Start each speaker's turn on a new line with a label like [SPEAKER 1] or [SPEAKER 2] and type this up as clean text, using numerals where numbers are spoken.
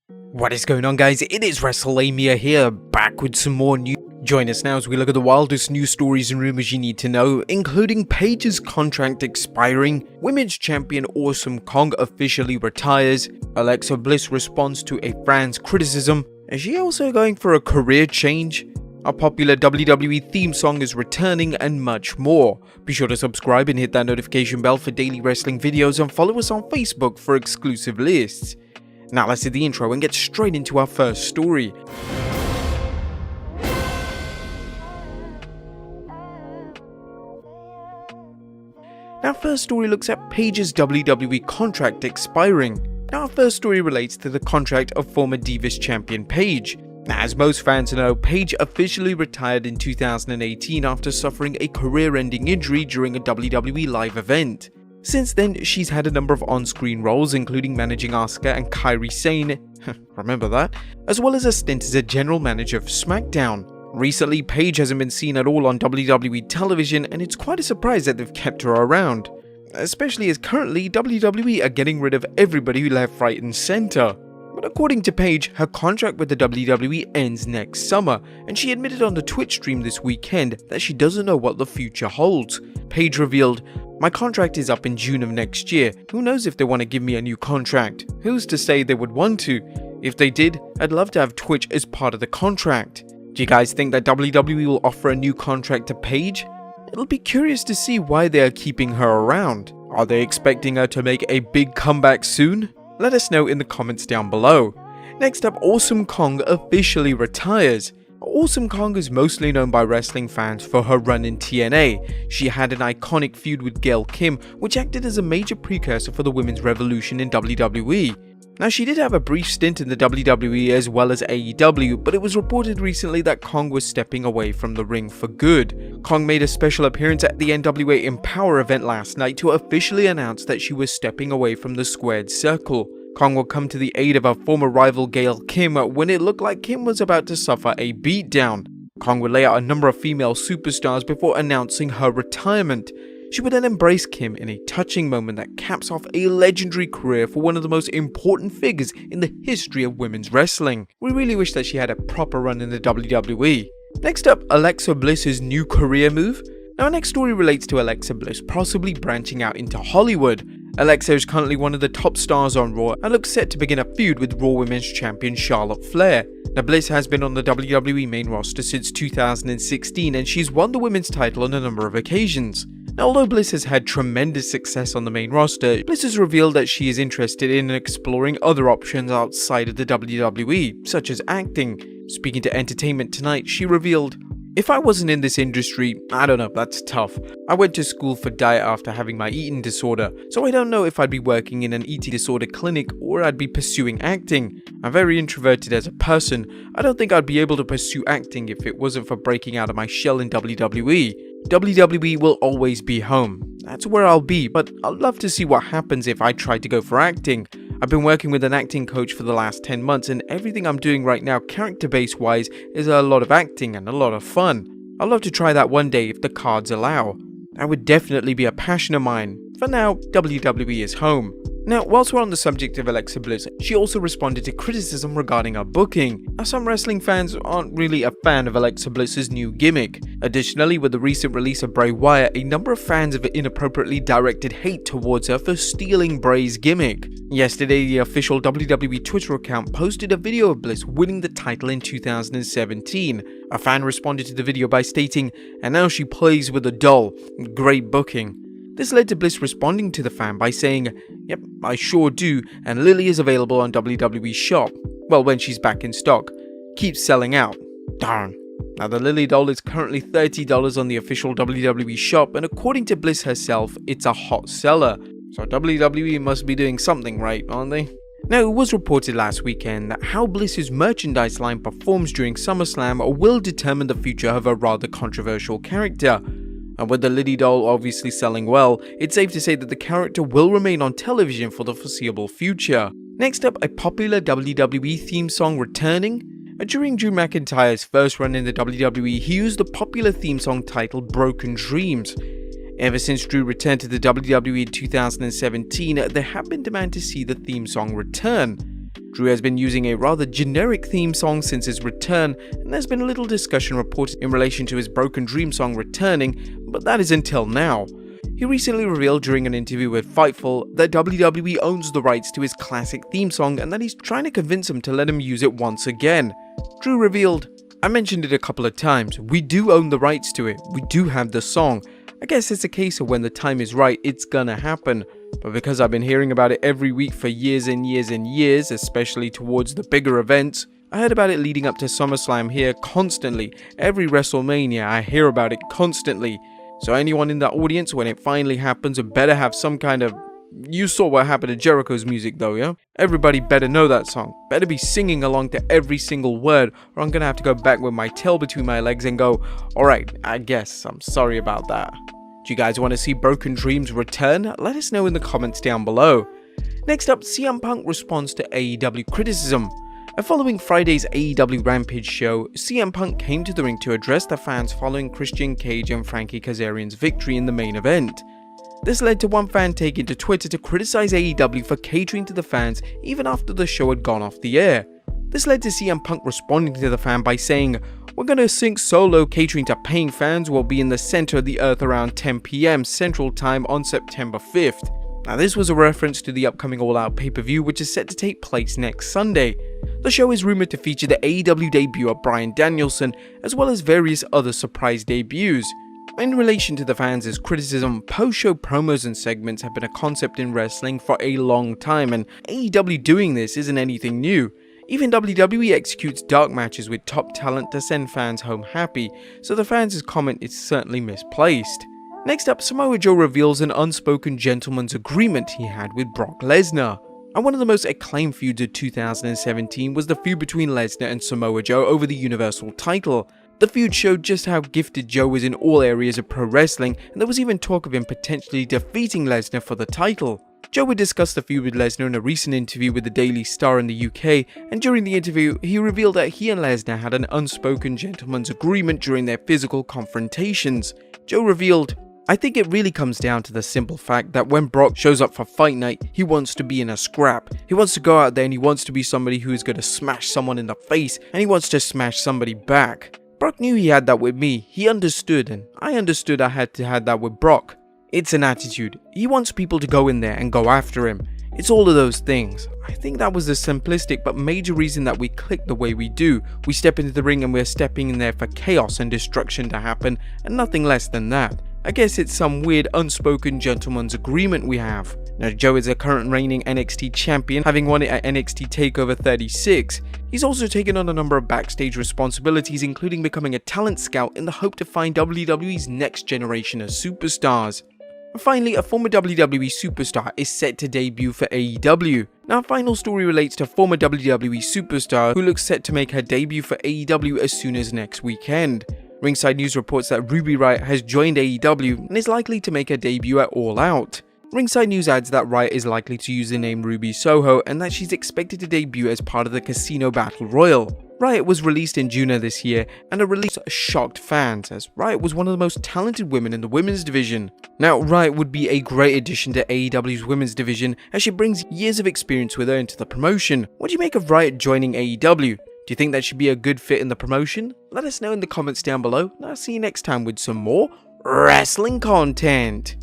[SPEAKER 1] What is going on, guys? It is Wrestlelamia here, back with some more news. Join us now as we look at the wildest news stories and rumors you need to know, including Paige's contract expiring, Women's Champion Awesome Kong officially retires, Alexa Bliss responds to a fan's criticism, is she also going for a career change? A popular WWE theme song is returning, and much more. Be sure to subscribe and hit that notification bell for daily wrestling videos, and follow us on Facebook for exclusive lists. Now let's hit the intro and get straight into our first story. Our first story looks at Paige's WWE contract expiring. Now our first story relates to the contract of former Divas champion Paige. Now, as most fans know, Paige officially retired in 2018 after suffering a career-ending injury during a WWE live event. Since then, she's had a number of on-screen roles, including managing Asuka and Kairi Sane, remember that, as well as a stint as a general manager of SmackDown. Recently, Paige hasn't been seen at all on WWE television, and it's quite a surprise that they've kept her around. Especially as currently, WWE are getting rid of everybody who left right and center. But according to Paige, her contract with the WWE ends next summer, and she admitted on the Twitch stream this weekend that she doesn't know what the future holds. Paige revealed, "My contract is up in June of next year. Who knows if they want to give me a new contract? Who's to say they would want to? If they did, I'd love to have Twitch as part of the contract." Do you guys think that WWE will offer a new contract to Paige? It'll be curious to see why they are keeping her around. Are they expecting her to make a big comeback soon? Let us know in the comments down below. Next up, Awesome Kong officially retires. Awesome Kong is mostly known by wrestling fans for her run in TNA. She had an iconic feud with Gail Kim, which acted as a major precursor for the women's revolution in WWE. Now, she did have a brief stint in the WWE as well as AEW, but it was reported recently that Kong was stepping away from the ring for good. Kong made a special appearance at the NWA Empower event last night to officially announce that she was stepping away from the squared circle. Kong will come to the aid of her former rival Gail Kim when it looked like Kim was about to suffer a beatdown. Kong would lay out a number of female superstars before announcing her retirement. She would then embrace Kim in a touching moment that caps off a legendary career for one of the most important figures in the history of women's wrestling. We really wish that she had a proper run in the WWE. Next up, Alexa Bliss's new career move. Now our next story relates to Alexa Bliss possibly branching out into Hollywood. Alexa is currently one of the top stars on Raw and looks set to begin a feud with Raw Women's Champion Charlotte Flair. Now Bliss has been on the WWE main roster since 2016 and she's won the women's title on a number of occasions. Now, although Bliss has had tremendous success on the main roster, Bliss has revealed that she is interested in exploring other options outside of the WWE, such as acting. Speaking to Entertainment Tonight, she revealed, "If I wasn't in this industry, I don't know, that's tough. I went to school for diet after having my eating disorder, so I don't know if I'd be working in an eating disorder clinic or I'd be pursuing acting. I'm very introverted as a person. I don't think I'd be able to pursue acting if it wasn't for breaking out of my shell in WWE. WWE will always be home. That's where I'll be, but I'd love to see what happens if I try to go for acting. I've been working with an acting coach for the last 10 months and everything I'm doing right now character-based wise is a lot of acting and a lot of fun. I'd love to try that one day if the cards allow. That would definitely be a passion of mine. For now, WWE is home." Now, whilst we're on the subject of Alexa Bliss, she also responded to criticism regarding her booking. Now, some wrestling fans aren't really a fan of Alexa Bliss's new gimmick. Additionally, with the recent release of Bray Wyatt, a number of fans have inappropriately directed hate towards her for stealing Bray's gimmick. Yesterday, the official WWE Twitter account posted a video of Bliss winning the title in 2017. A fan responded to the video by stating, "And now she plays with a doll. Great booking." This led to Bliss responding to the fan by saying, "Yep, I sure do, and Lily is available on WWE Shop. Well, when she's back in stock. Keeps selling out. Darn." Now the Lily doll is currently $30 on the official WWE Shop, and according to Bliss herself, it's a hot seller. So WWE must be doing something right, aren't they? Now, it was reported last weekend that how Bliss's merchandise line performs during SummerSlam will determine the future of a rather controversial character. And with the Lily doll obviously selling well, it's safe to say that the character will remain on television for the foreseeable future. Next up, a popular WWE theme song returning. During Drew McIntyre's first run in the WWE, he used the popular theme song titled Broken Dreams. Ever since Drew returned to the WWE in 2017, there have been demand to see the theme song return. Drew has been using a rather generic theme song since his return, and there's been a little discussion reported in relation to his Broken Dream song returning, but that is until now. He recently revealed during an interview with Fightful that WWE owns the rights to his classic theme song and that he's trying to convince him to let him use it once again. Drew revealed, "I mentioned it a couple of times, we do own the rights to it, we do have the song. I guess it's a case of when the time is right, it's gonna happen. But because I've been hearing about it every week for years and years and years, especially towards the bigger events, I heard about it leading up to SummerSlam here constantly. Every WrestleMania, I hear about it constantly. So anyone in the audience, when it finally happens, better have some kind of... You saw what happened to Jericho's music though, yeah? Everybody better know that song. Better be singing along to every single word, or I'm gonna have to go back with my tail between my legs and go, alright, I guess, I'm sorry about that." Do you guys want to see Broken Dreams return? Let us know in the comments down below. Next up, CM Punk responds to AEW criticism. Following Friday's AEW Rampage show, CM Punk came to the ring to address the fans following Christian Cage and Frankie Kazarian's victory in the main event. This led to one fan taking to Twitter to criticize AEW for catering to the fans even after the show had gone off the air. This led to CM Punk responding to the fan by saying, "We're gonna sink solo, catering to paying fans will be in the center of the earth around 10 PM Central Time on September 5th. Now this was a reference to the upcoming All Out pay-per-view which is set to take place next Sunday. The show is rumored to feature the AEW debut of Bryan Danielson as well as various other surprise debuts. In relation to the fans' criticism, post-show promos and segments have been a concept in wrestling for a long time, and AEW doing this isn't anything new. Even WWE executes dark matches with top talent to send fans home happy, so the fans' comment is certainly misplaced. Next up, Samoa Joe reveals an unspoken gentleman's agreement he had with Brock Lesnar. And one of the most acclaimed feuds of 2017 was the feud between Lesnar and Samoa Joe over the Universal title. The feud showed just how gifted Joe was in all areas of pro wrestling, and there was even talk of him potentially defeating Lesnar for the title. Joe would discuss the feud with Lesnar in a recent interview with the Daily Star in the UK, and during the interview, he revealed that he and Lesnar had an unspoken gentleman's agreement during their physical confrontations. Joe revealed, "I think it really comes down to the simple fact that when Brock shows up for fight night, he wants to be in a scrap. He wants to go out there and he wants to be somebody who is going to smash someone in the face, and he wants to smash somebody back. Brock knew he had that with me, he understood, and I understood I had to have that with Brock. It's an attitude. He wants people to go in there and go after him. It's all of those things. I think that was the simplistic but major reason that we click the way we do. We step into the ring and we're stepping in there for chaos and destruction to happen, and nothing less than that. I guess it's some weird unspoken gentleman's agreement we have." Now, Joe is a current reigning NXT champion, having won it at NXT TakeOver 36. He's also taken on a number of backstage responsibilities, including becoming a talent scout in the hope to find WWE's next generation of superstars. And finally, a former WWE superstar is set to debut for AEW. Now, our final story relates to former WWE superstar who looks set to make her debut for AEW as soon as next weekend. Ringside News reports that Ruby Riott has joined AEW and is likely to make her debut at All Out. Ringside News adds that Riott is likely to use the name Ruby Soho and that she's expected to debut as part of the Casino Battle Royal. Riott was released in June of this year, and a release shocked fans as Riott was one of the most talented women in the women's division. Now, Riott would be a great addition to AEW's women's division as she brings years of experience with her into the promotion. What do you make of Riott joining AEW? Do you think that should be a good fit in the promotion? Let us know in the comments down below, and I'll see you next time with some more wrestling content.